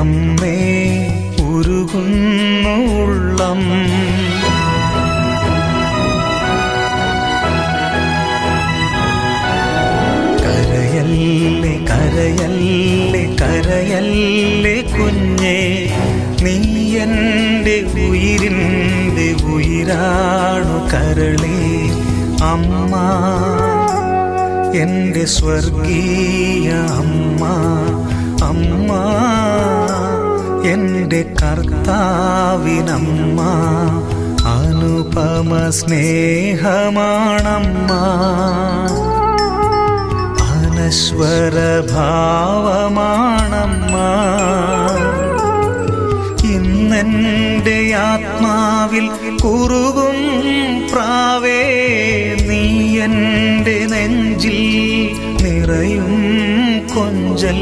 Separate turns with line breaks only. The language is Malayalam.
അമ്മേ ഉരുകുന്നു ഉള്ളം. കരയല്ലേ കരയല്ലേ കരയല്ലേ കുഞ്ഞേ, നീ എൻ്റെ ഉയിരിൻ്റെ ഉയിരാണു കരളേ. അമ്മ എൻ്റെ സ്വർഗീയ അമ്മ, അമ്മ എൻ്റെ കർത്താവിനമ്മ, അനുപമ സ്നേഹമാണമ്മ, അനശ്വര ഭാവമാണമ്മ. ഇന്നെൻ്റെ ആത്മാവിൽ കുറുകും പ്രാവേ, നീ എൻ്റെ നെഞ്ചിൽ നിറയും കൊഞ്ചൽ.